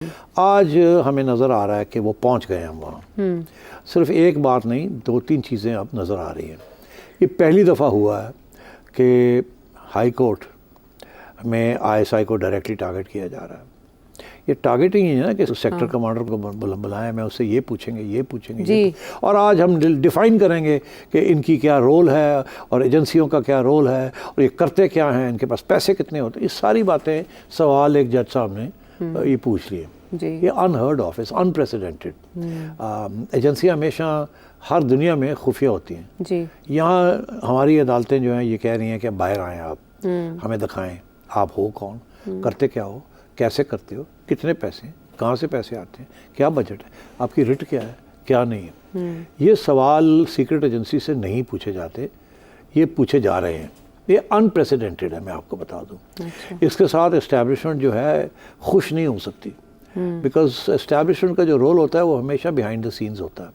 آج ہمیں نظر آ رہا ہے کہ وہ پہنچ گئے ہیں وہاں. صرف ایک بات نہیں، دو تین چیزیں اب نظر آ رہی ہیں. یہ پہلی دفعہ ہوا ہے کہ ہائی کورٹ میں ISI کو ڈائریکٹلی ٹارگٹ کیا جا رہا ہے. یہ ٹارگیٹنگ ہی ہے نا کہ سیکٹر کمانڈر کو بلایا، میں اس سے یہ پوچھیں گے جی. اور آج ہم ڈیفائن کریں گے کہ ان کی کیا رول ہے اور ایجنسیوں کا کیا رول ہے اور یہ کرتے کیا ہیں، ان کے پاس پیسے کتنے ہوتے ہیں. یہ ساری باتیں سوال ایک جج صاحب نے یہ پوچھ لیے. یہ انہرڈ آف، از انپریسیڈنٹڈ. ایجنسیاں ہمیشہ ہر دنیا میں خفیہ ہوتی ہیں. جی. یہاں ہماری عدالتیں جو ہیں یہ کہہ رہی ہیں کہ باہر آئیں، آپ ہمیں دکھائیں آپ ہو کون، کرتے کیا ہو، کیسے کرتے ہو، کتنے پیسے، کہاں سے پیسے آتے ہیں، کیا بجٹ ہے، آپ کی رٹ کیا ہے، کیا نہیں ہے. یہ سوال سیکرٹ ایجنسی سے نہیں پوچھے جاتے، یہ پوچھے جا رہے ہیں. یہ انپریسیڈنٹڈ ہے، میں آپ کو بتا دوں. اس کے ساتھ اسٹیبلشمنٹ جو ہے خوش نہیں ہو سکتی، بیکاز اسٹیبلشمنٹ کا جو رول ہوتا ہے وہ ہمیشہ بیہائنڈ دا سینز ہوتا ہے،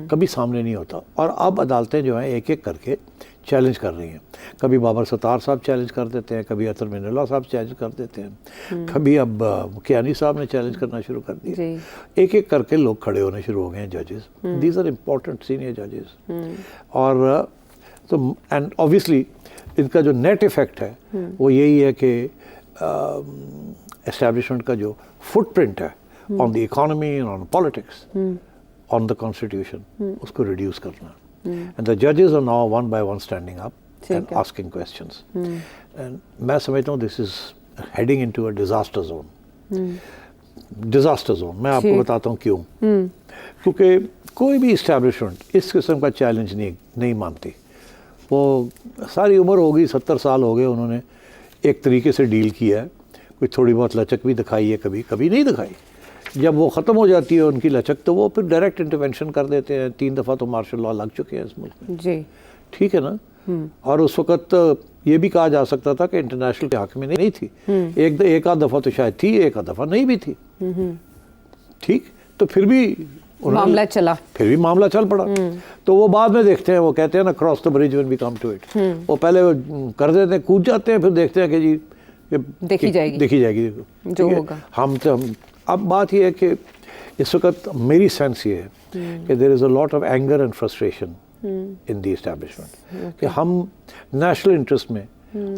کبھی سامنے نہیں ہوتا. اور اب عدالتیں جو ہیں ایک ایک کر کے چیلنج کر رہی ہیں. کبھی بابر ستار صاحب چیلنج کر دیتے ہیں، کبھی اطہر من اللہ صاحب چیلنج کر دیتے ہیں، کبھی اب کیانی صاحب نے چیلنج کرنا شروع کر دیا. ایک ایک کر کے لوگ کھڑے ہونے شروع ہو گئے ہیں ججز. دیز آر امپورٹنٹ سینئر ججز. اور تو اینڈ اوبیسلی ان کا جو نیٹ ایفیکٹ ہے وہ یہی ہے کہ اسٹیبلشمنٹ کا جو فٹ پرنٹ ہے on the economy, on politics, on the constitution, اس کو ریڈیوس کرنا. اینڈ دا ججز are now one by one standing up and asking questions. And میں سمجھتا ہوں this is heading into a disaster zone. Disaster zone میں آپ کو بتاتا ہوں کیوں. کیونکہ کوئی بھی اسٹیبلشمنٹ اس قسم کا چیلنج نہیں مانتی. وہ ساری عمر ہو گئی، 70 سال ہو گئے انہوں نے ایک طریقے سے ڈیل کیا ہے. کوئی تھوڑی بہت لچک بھی دکھائی ہے، کبھی نہیں دکھائی. جب وہ ختم ہو جاتی ہے ان کی لچک تو وہ پھر ڈائریکٹ انٹرونشن کر دیتے ہیں. 3 دفعہ تو مارشل لاء لگ چکے ہیں اس ملک میں. جی ٹھیک ہے نا. اور اس وقت یہ بھی کہا جا سکتا تھا کہ انٹرنیشنل کے حق میں نہیں تھی. ایک آدھ دفعہ تو شاید تھی، ایک آدھ دفعہ نہیں بھی تھی. ٹھیک، تو پھر بھی معاملہ چل پڑا. تو وہ بعد میں دیکھتے ہیں، وہ کہتے ہیں نا cross the bridge when we come to it. وہ پہلے کر دیتے ہیں، کود جاتے ہیں، پھر دیکھتے ہیں کہ جی دیکھی جائے گی جو ہوگا. اب بات یہ ہے کہ اس وقت میری سینس یہ ہے کہ there is a lot of anger and frustration in the establishment کہ ہم نیشنل انٹرسٹ میں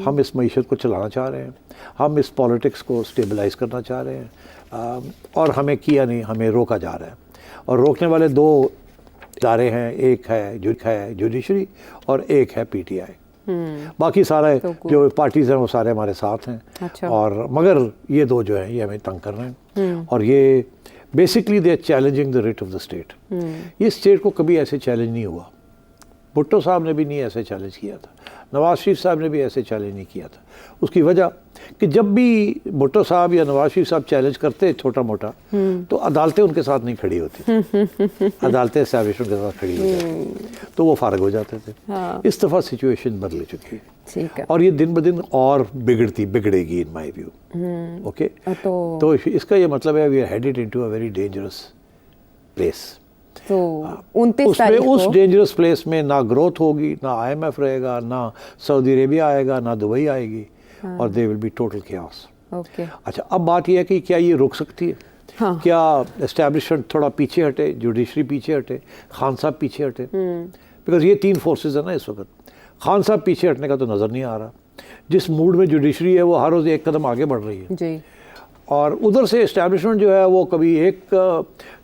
ہم اس معیشت کو چلانا چاہ رہے ہیں، ہم اس پالیٹکس کو اسٹیبلائز کرنا چاہ رہے ہیں، اور ہمیں کیا نہیں، ہمیں روکا جا رہا ہے. اور روکنے والے 2 ادارے ہیں، ایک ہے جوڈیشری اور ایک ہے PTI. باقی سارے جو پارٹیز ہیں وہ سارے ہمارے ساتھ ہیں. اور مگر یہ 2 جو ہیں یہ ہمیں تنگ کر رہے ہیں. اور یہ basically they are challenging the writ of the state. یہ اسٹیٹ کو کبھی ایسے چیلنج نہیں ہوا. بھٹو صاحب نے بھی نہیں ایسے چیلنج کیا تھا، نواز شریف صاحب نے بھی ایسے چیلنج نہیں کیا تھا. اس کی وجہ کہ جب بھی بھٹو صاحب یا نواز شریف صاحب چیلنج کرتے چھوٹا موٹا تو عدالتیں ان کے ساتھ نہیں کھڑی ہوتی. عدالتیں اسٹیبلشمنٹ کے ساتھ کھڑی ہو جاتی تو وہ فارغ ہو جاتے تھے. اس دفعہ سچویشن بدل چکی ہے اور یہ دن بدن اور بگڑے گی ان مائی ویو. اوکے، تو اس کا یہ مطلب ہے we are headed into a very dangerous place. اس ڈینجرس پلیس میں نہ گروتھ ہوگی، نہ IMF رہے گا، نہ سعودی عربیہ آئے گا، نہ دبئی آئے گی، اور دے ول بی ٹوٹل کیاس. اچھا، اب بات یہ ہے کہ کیا یہ رک سکتی ہے؟ کیا اسٹیبلشمنٹ تھوڑا پیچھے ہٹے، جوڈیشری پیچھے ہٹے، خان صاحب پیچھے ہٹے؟ بیکاز یہ 3 فورسز ہیں نا اس وقت. خان صاحب پیچھے ہٹنے کا تو نظر نہیں آ رہا. جس موڈ میں جوڈیشری ہے وہ ہر روز ایک قدم آگے بڑھ رہی ہے. اور ادھر سے اسٹیبلشمنٹ جو ہے وہ کبھی ایک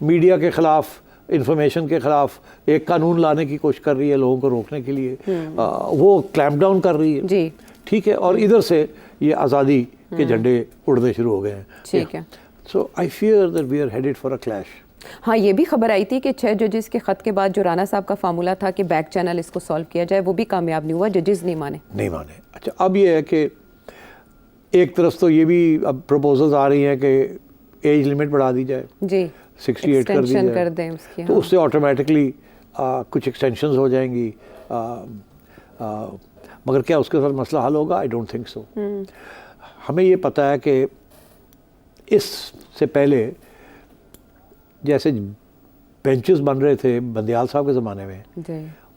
میڈیا کے خلاف، انفارمیشن کے خلاف ایک قانون لانے کی کوشش کر رہی ہے لوگوں کو روکنے کے لیے، وہ کلیمپ ڈاؤن کر رہی ہے. ٹھیک ہے، اور ادھر سے یہ آزادی کے جھنڈے اڑنے شروع ہو گئے ہیں. ٹھیک ہے، so I fear that we are headed for a clash. ہاں، یہ بھی خبر آئی تھی کہ 6 ججز کے خط کے بعد جو رانا صاحب کا فارمولا تھا کہ بیک چینل اس کو سالو کیا جائے، وہ بھی کامیاب نہیں ہوا. ججز نہیں مانے. اچھا، اب یہ ہے کہ ایک طرف تو یہ بھی اب پروپوزلز آ رہی ہیں کہ ایج لمٹ بڑھا دی جائے، 68 کر دی جائے، تو اس سے آٹومیٹکلی کچھ ایکسٹینشنز ہو جائیں گی. مگر کیا اس کے ساتھ مسئلہ حل ہوگا؟ I don't think so. ہمیں یہ پتہ ہے کہ اس سے پہلے جیسے بینچز بن رہے تھے بندیال صاحب کے زمانے میں،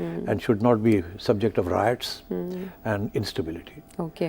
and should not be subject of riots and instability. Okay.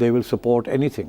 they will support anything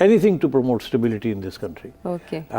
anything to promote stability in this country. Okay.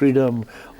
freedom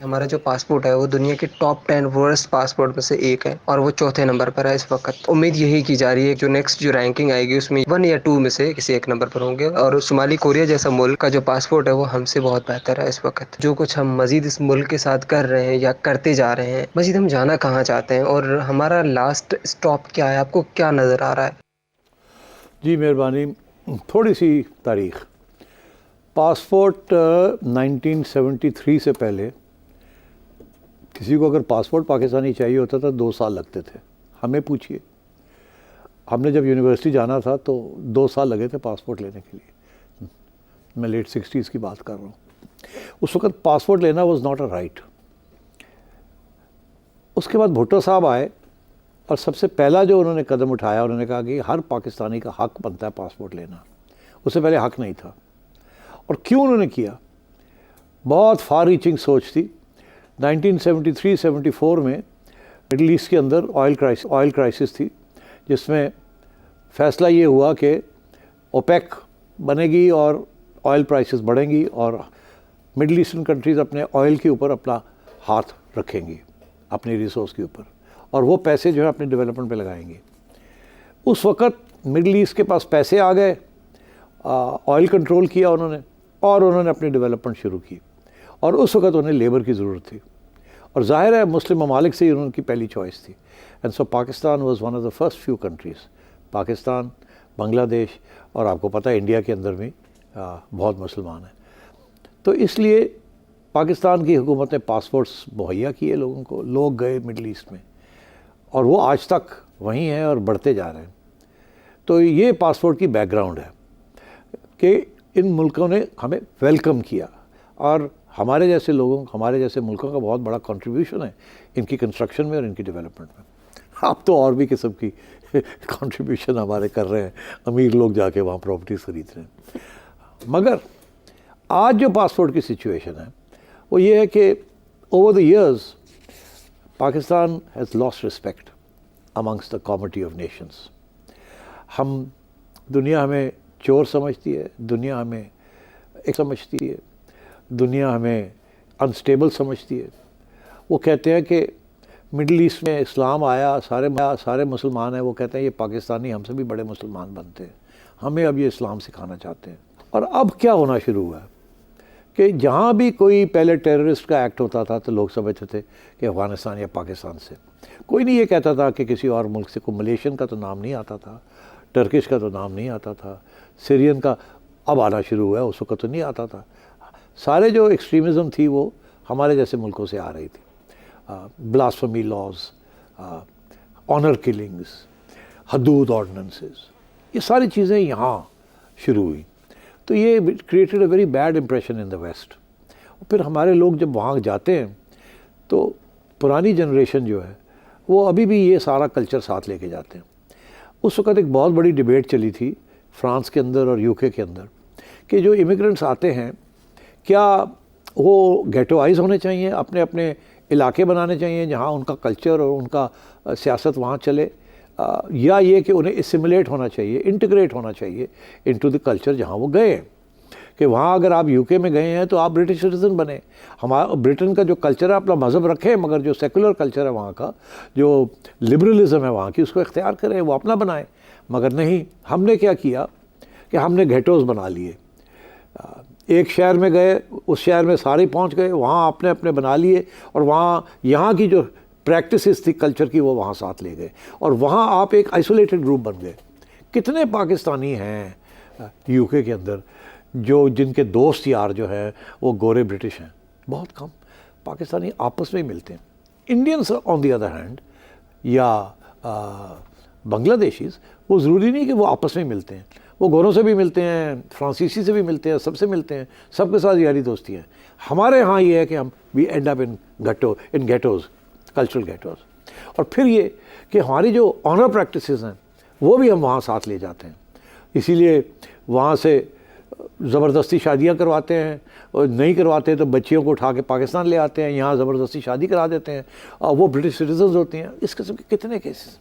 ہمارا جو پاسپورٹ ہے وہ دنیا کے ٹاپ 10 ورسٹ پاسپورٹ میں سے ایک ہے اور وہ چوتھے نمبر پر ہے اس وقت. امید یہی کی جا رہی ہے جو نیکسٹ جو رینکنگ آئے گی اس میں 1 یا 2 میں سے کسی ایک نمبر پر ہوں گے. اور شمالی کوریا جیسا ملک کا جو پاسپورٹ ہے وہ ہم سے بہت بہتر ہے اس وقت. جو کچھ ہم مزید اس ملک کے ساتھ کر رہے ہیں یا کرتے جا رہے ہیں, مزید ہم جانا کہاں چاہتے ہیں اور ہمارا لاسٹ اسٹاپ کیا ہے, آپ کو کیا نظر آ رہا ہے؟ جی مہربانی. تھوڑی سی تاریخ. پاسپورٹ 1973 سے پہلے کسی کو اگر پاسپورٹ پاکستانی چاہیے ہوتا تھا 2 سال لگتے تھے. ہمیں پوچھیے, ہم نے جب یونیورسٹی جانا تھا تو 2 سال لگے تھے پاسپورٹ لینے کے لیے. میں لیٹ 60s کی بات کر رہا ہوں. اس وقت پاسپورٹ لینا واز ناٹ اے رائٹ. اس کے بعد بھٹو صاحب آئے اور سب سے پہلا جو انہوں نے قدم اٹھایا, انہوں نے کہا کہ ہر پاکستانی کا حق بنتا ہے پاسپورٹ لینا. اس سے پہلے حق نہیں تھا. اور کیوں انہوں نے کیا؟ بہت فار ریچنگ سوچ تھی. 1973-74 میں مڈل ایسٹ کے اندر آئل کرائسس تھی, جس میں فیصلہ یہ ہوا کہ اوپیک بنے گی اور آئل پرائسز بڑھیں گی اور مڈل ایسٹرن کنٹریز اپنے آئل کے اوپر اپنا ہاتھ رکھیں گی, اپنی ریسورس کے اوپر, اور وہ پیسے جو ہے اپنے ڈیولپمنٹ پہ لگائیں گے. اس وقت مڈل ایسٹ کے پاس پیسے آ گئے, آئل کنٹرول کیا انہوں نے, اور انہوں نے اپنی ڈیولپمنٹ شروع کی. اور اس وقت انہیں لیبر کی ضرورت تھی, اور ظاہر ہے مسلم ممالک سے ہی انہوں کی پہلی چوائس تھی. And so Pakistan was one of the first few countries. Pakistan, Bangladesh, اور آپ کو پتہ ہے انڈیا کے اندر بھی بہت مسلمان ہیں. تو اس لیے پاکستان کی حکومت نے پاسپورٹس مہیا کیے لوگوں کو. لوگ گئے مڈل ایسٹ میں, اور وہ آج تک وہیں ہیں اور بڑھتے جا رہے ہیں. تو یہ پاسپورٹ کی بیک گراؤنڈ ہے کہ ان ملکوں نے ہمیں ویلکم کیا, اور ہمارے جیسے لوگوں, ہمارے جیسے ملکوں کا بہت بڑا کنٹریبیوشن ہے ان کی کنسٹرکشن میں اور ان کی ڈیولپمنٹ میں. آپ تو اور بھی قسم کی کنٹریبیوشن ہمارے کر رہے ہیں, امیر لوگ جا کے وہاں پراپرٹیز خرید رہے ہیں. مگر آج جو پاسپورٹ کی سچویشن ہے وہ یہ ہے کہ over the years Pakistan has lost respect amongst the comity of nations. ہم, دنیا ہمیں چور سمجھتی ہے, دنیا ہمیں ایک سمجھتی ہے, دنیا ہمیں انسٹیبل سمجھتی ہے. وہ کہتے ہیں کہ مڈل ایسٹ میں اسلام آیا, سارے مسلمان ہیں, وہ کہتے ہیں یہ پاکستانی ہم سے بھی بڑے مسلمان بنتے ہیں, ہمیں اب یہ اسلام سکھانا چاہتے ہیں. اور اب کیا ہونا شروع ہوا ہے کہ جہاں بھی کوئی پہلے ٹیررسٹ کا ایکٹ ہوتا تھا تو لوگ سمجھتے تھے کہ افغانستان یا پاکستان سے. کوئی نہیں یہ کہتا تھا کہ کسی اور ملک سے. کوئی ملیشین کا تو نام نہیں آتا تھا, ٹرکش کا تو نام نہیں آتا تھا, سیرین کا اب آنا شروع ہوا ہے, اس وقت تو نہیں آتا تھا. سارے جو ایکسٹریمزم تھی وہ ہمارے جیسے ملکوں سے آ رہی تھی. Blasphemy laws, honour killings, Hudood ordinances, یہ ساری چیزیں یہاں شروع ہوئی. تو یہ created a very bad impression in the west. پھر ہمارے لوگ جب وہاں جاتے ہیں تو پرانی جنریشن جو ہے وہ ابھی بھی یہ سارا کلچر ساتھ لے کے جاتے ہیں. اس وقت ایک بہت بڑی ڈیبیٹ چلی تھی فرانس کے اندر اور UK کے اندر کہ جو امیگرنٹس آتے ہیں کیا وہ گیٹوائز ہونے چاہیے, اپنے اپنے علاقے بنانے چاہیے جہاں ان کا کلچر اور ان کا سیاست وہاں چلے, یا یہ کہ انہیں اسیمولیٹ ہونا چاہیے, انٹیگریٹ ہونا چاہیے انٹو دی کلچر جہاں وہ گئے ہیں. کہ وہاں اگر آپ UK میں گئے ہیں تو آپ برٹش سٹیزن بنے. ہمارا برٹن کا جو کلچر ہے اپنا مذہب رکھیں, مگر جو سیکولر کلچر ہے وہاں کا, جو لبرلزم ہے وہاں کی, اس کو اختیار کریں, وہ اپنا بنائیں. مگر نہیں, ہم نے کیا کیا کہ ہم نے گھیٹوز بنا لیے. ایک شہر میں گئے, اس شہر میں سارے پہنچ گئے, وہاں اپنے اپنے بنا لیے, اور وہاں یہاں کی جو پریکٹسز تھی کلچر کی وہ وہاں ساتھ لے گئے, اور وہاں آپ ایک آئسولیٹڈ گروپ بن گئے. کتنے پاکستانی ہیں UK کے اندر جن کے دوست یار جو ہیں وہ گورے برٹش ہیں؟ بہت کم. پاکستانی آپس میں ہی ملتے ہیں. Indians on the other hand یا بنگلہ دیشیز, وہ ضروری نہیں کہ وہ آپس میں ملتے ہیں, وہ گوروں سے بھی ملتے ہیں, فرانسیسی سے بھی ملتے ہیں, سب سے ملتے ہیں, سب کے ساتھ یاری دوستی ہے. ہمارے ہاں یہ ہے کہ ہم وی اینڈ اپ ان گیٹوز, کلچرل گیٹوز. اور پھر یہ کہ ہماری جو آنر پریکٹسز ہیں وہ بھی ہم وہاں ساتھ لے جاتے ہیں. اسی لیے وہاں سے زبردستی شادیاں کرواتے ہیں, اور نہیں کرواتے تو بچیوں کو اٹھا کے پاکستان لے آتے ہیں, یہاں زبردستی شادی کرا دیتے ہیں, اور وہ برٹش سٹیزنز ہوتے ہیں. اس قسم کے کتنے کیسز.